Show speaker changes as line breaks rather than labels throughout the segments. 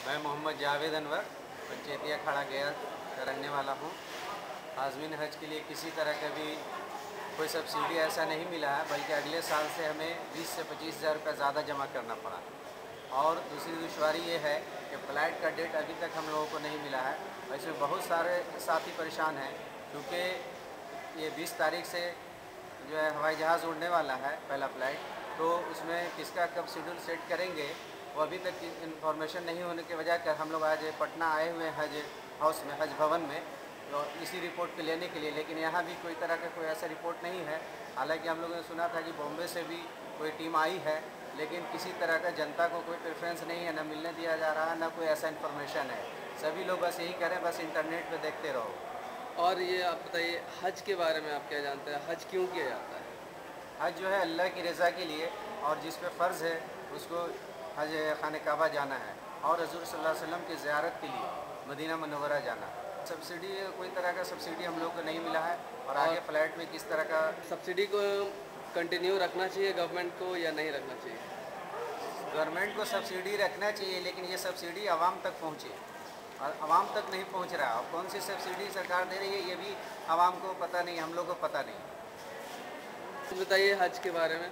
मैं मोहम्मद जावेद अनवर पंचेतिया खड़ा गया का रहने वाला हूँ। आज़मीन हज के लिए किसी तरह का भी कोई सब्सिडी ऐसा नहीं मिला है, बल्कि अगले साल से हमें 20 से 25,000 रुपये ज़्यादा जमा करना पड़ा। और दूसरी दुश्वारी ये है कि फ़्लाइट का डेट अभी तक हम लोगों को नहीं मिला है। वैसे बहुत सारे साथी परेशान हैं, क्योंकि ये 20 तारीख से जो है हवाई जहाज़ उड़ने वाला है पहला फ़्लाइट, तो उसमें किसका कब शेड्यूल सेट करेंगे वो अभी तक इन्फॉर्मेशन नहीं होने की वजह कर हम लोग आज पटना आए हुए हैं हज हाउस में, हज भवन में, तो इसी रिपोर्ट को लेने के लिए। लेकिन यहाँ भी कोई तरह का कोई ऐसा रिपोर्ट नहीं है। हालांकि हम लोगों ने सुना था कि बॉम्बे से भी कोई टीम आई है, लेकिन किसी तरह का जनता को कोई प्रेफरेंस नहीं है, ना मिलने दिया जा रहा है, ना कोई ऐसा इन्फॉर्मेशन है। सभी लोग बस यही करें, बस इंटरनेट पे देखते रहो।
और ये आप बताइए, हज के बारे में आप क्या जानते हैं? हज क्यों किया जाता है?
हज जो है अल्लाह की रज़ा के लिए, और जिस पे फ़र्ज़ है उसको हज खाने काबा जाना है, और हज़ूर सल्लल्लाहु अलैहि वसल्लम की ज़ियारत के लिए मदीना मुनव्वरा जाना। सब्सिडी कोई तरह का सब्सिडी हम लोग को नहीं मिला है, और आगे फ़्लाइट में किस तरह का
सब्सिडी को कंटिन्यू रखना चाहिए गवर्नमेंट को या नहीं रखना चाहिए?
गवर्नमेंट को सब्सिडी रखना चाहिए, लेकिन ये सब्सिडी आवाम तक पहुँचे, और आवाम तक नहीं पहुँच रहा। और कौन सी सब्सिडी सरकार दे रही है ये भी आवाम को पता नहीं, हम लोग को पता नहीं।
तो बताइए हज के बारे में।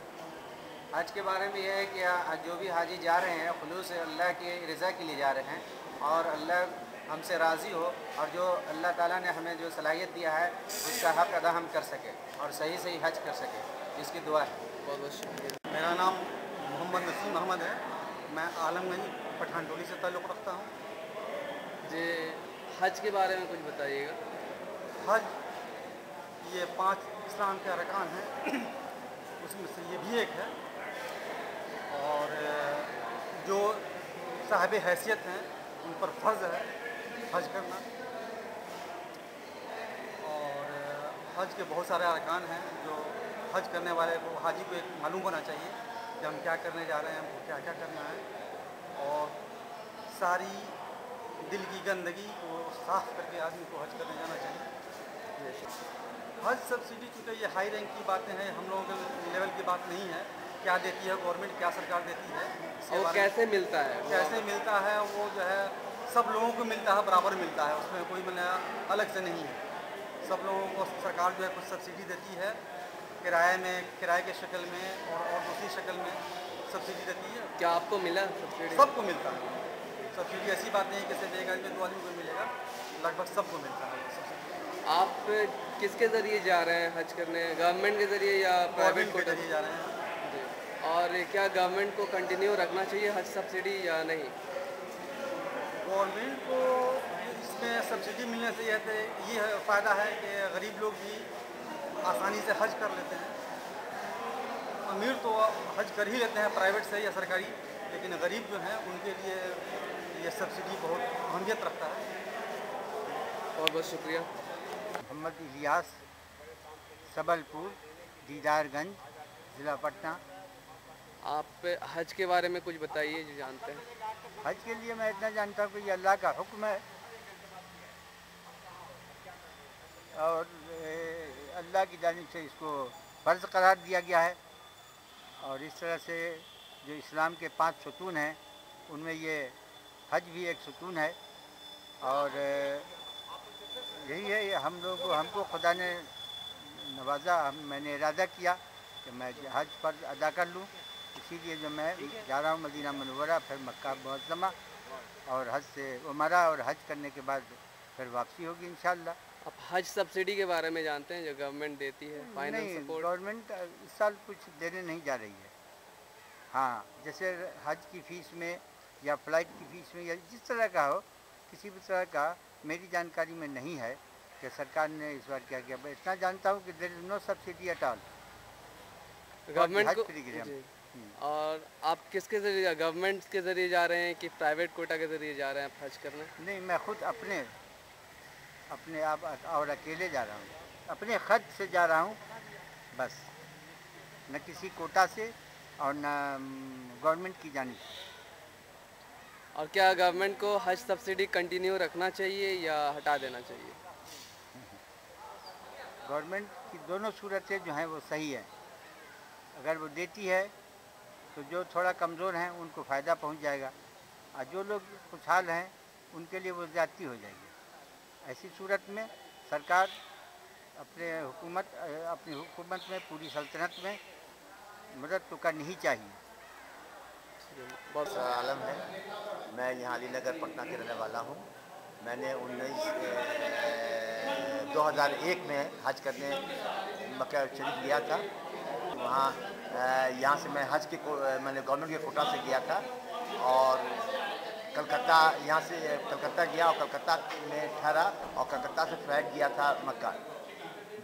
हज के बारे में यह है कि जो भी हाजी जा रहे हैं खुलूस अल्लाह की रज़ा के लिए जा रहे हैं, और अल्लाह हमसे राज़ी हो, और जो अल्लाह ताला ने हमें जो सलाहियत दिया है उसका हक़ अदा हम कर सकें, और सही सही हज कर सकें, इसकी दुआ है।
बहुत बहुत शुक्रिया।
मेरा नाम मोहम्मद नसीम अहमद है। मैं आलमगंज पठान टोली से ताल्लुक़ रखता हूँ।
जी, हज के बारे में कुछ बताइएगा।
हज ये 5 इस्लाम के अरकान हैं, उसमें से ये भी एक है। और जो साहिब हैसियत हैं उन पर फ़र्ज़ है हज करना। और हज के बहुत सारे अरकान हैं जो हज करने वाले को, हाजी को एक मालूम होना चाहिए कि हम क्या करने जा रहे हैं, हमको क्या क्या करना है। और सारी दिल की गंदगी को साफ़ करके आदमी को हज करने जाना चाहिए। हज सब्सिडी चूँकि ये हाई रैंक की बातें हैं, हम लोगों के लेवल की बात नहीं है। क्या देती है गवर्नमेंट, क्या सरकार देती है,
और कैसे मिलता है?
कैसे मिलता है, वो जो है सब लोगों को मिलता है, बराबर मिलता है, उसमें कोई अलग से नहीं है। सब लोगों को सरकार जो है कुछ सब्सिडी देती है, किराए में, किराए के शक्ल में और दूसरी शक्ल में सब्सिडी देती है।
क्या आपको मिला सब्सिडी?
सबको मिलता है सब्सिडी। ऐसी बात नहीं है कि सिर्फ एक आदमी 2 आदमी को मिलेगा, लगभग सबको मिलता है सब्सिडी।
आप किसके ज़रिए जा रहे हैं हज करने? गवर्नमेंट के ज़रिए या प्राइवेट
के जरिए जा रहे हैं।
जी। और क्या गवर्नमेंट को कंटिन्यू रखना चाहिए हज सब्सिडी या नहीं?
गवर्नमेंट को इसमें सब्सिडी मिलने से ये फ़ायदा है कि गरीब लोग भी आसानी से हज कर लेते हैं। अमीर तो हज कर ही लेते हैं प्राइवेट से या सरकारी, लेकिन गरीब जो हैं उनके लिए ये सब्सिडी बहुत अहमियत रखता है।
बहुत बहुत शुक्रिया।
मोहम्मद इलियास, सबलपुर, दीदारगंज, ज़िला पटना।
आप हज के बारे में कुछ बताइए जो जानते हैं।
हज के लिए मैं इतना जानता हूँ कि ये अल्लाह का हुक्म है, और अल्लाह की जानिब से इसको फ़र्ज़ करार दिया गया है। और इस तरह से जो इस्लाम के 5 सुतून हैं उनमें ये हज भी एक सुतून है। और यही है, ये हमको खुदा ने नवाजा, मैंने इरादा किया कि मैं हज पर अदा कर लूँ, इसीलिए जो मैं जा रहा हूँ मदीना मुनव्वरा, फिर मक्का मुअज़्ज़मा, और हज से उमरा, और हज करने के बाद फिर वापसी होगी इंशाअल्लाह।
आप हज सब्सिडी के बारे में जानते हैं जो गवर्नमेंट देती है, फाइनेंस
नहीं,
सपोर्ट?
गवर्नमेंट इस साल कुछ देने नहीं जा रही है। हाँ, जैसे हज की फ़ीस में या फ़्लाइट की फ़ीस में या जिस तरह का हो, किसी भी तरह का मेरी जानकारी में नहीं है कि सरकार ने इस बार क्या किया। मैं इतना जानता हूँ कि there is no subsidy at all
government को।
प्रोग्राम।
जी। और आप किसके ज़रिए, गवर्नमेंट के ज़रिए जा रहे हैं कि प्राइवेट कोटा के ज़रिए जा रहे हैं आप हज करने?
नहीं, मैं खुद अपने आप और अकेले जा रहा हूँ, अपने ख़र्च से जा रहा हूँ बस, न किसी कोटा से और न गवर्नमेंट की जानिब से।
और क्या गवर्नमेंट को हज सब्सिडी कंटिन्यू रखना चाहिए या हटा देना चाहिए?
गवर्नमेंट की दोनों सूरतें जो हैं वो सही है। अगर वो देती है तो जो थोड़ा कमज़ोर हैं उनको फ़ायदा पहुंच जाएगा, और जो लोग खुशहाल हैं उनके लिए वो ज़्यादती हो जाएगी। ऐसी सूरत में सरकार अपनी हुकूमत में, पूरी सल्तनत में मदद तो करनी ही चाहिए।
बहुत
आलम है, मैं यहाँ अलीनगर पटना के रहने वाला हूँ। मैंने 2001 में हज करने मक्का शरीफ गया था। वहाँ यहाँ से मैं हज के मैंने गवर्नमेंट के कोटा से गया था और कलकत्ता, यहाँ से कलकत्ता गया और कलकत्ता में ठहरा और कलकत्ता से फ्लाइट गया था मक्का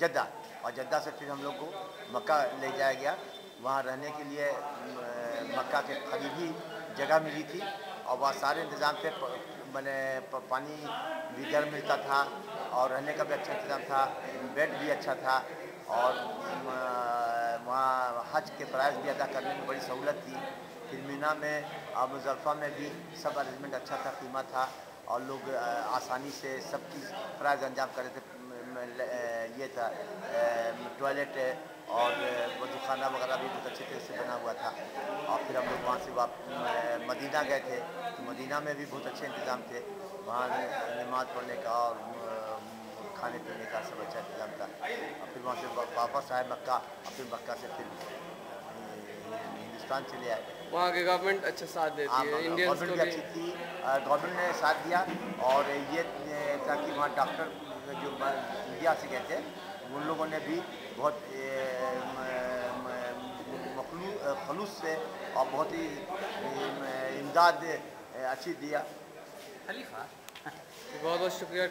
जद्दा, और जद्दा से फिर हम लोग को मक्का ले जाया गया। वहाँ रहने के लिए मक्का के करीब ही जगह मिली थी और वहाँ सारे इंतज़ाम थे। मैंने पानी भी गर्म मिलता था और रहने का भी अच्छा इंतज़ाम था, बेड भी अच्छा था और वहाँ हज के प्राइस भी अदा करने में बड़ी सहूलत थी। फिर मीना में और मुज़फ्फ़रपुर में भी सब अरेंजमेंट अच्छा था, कीमा था और लोग आसानी से सब चीज़ प्राइस अंजाम कर रहे थे। ये था टॉयलेट और वज़ूखाना वगैरह भी बहुत अच्छे तरीके से बना हुआ था। और फिर हम लोग वहाँ से मदीना गए थे, तो मदीना में भी बहुत अच्छे इंतज़ाम थे। वहाँ नमाज़ पढ़ने का और खाने पीने का सब अच्छा इंतज़ाम था। और फिर वहाँ से वापस आए मक्का और फिर मक्का से फिर हिंदुस्तान चले आए।
वहाँ की गवर्नमेंट अच्छा साथ देती है, इंडियंस को
गवर्नमेंट भी अच्छी थी, गवर्नमेंट ने साथ दिया। और ये ताकि वहाँ डॉक्टर जो इंडिया से गए थे उन लोगों ने भी बहुत खलूस से और बहुत ही इमदाद अच्छी दिया।
बहुत बहुत शुक्रिया।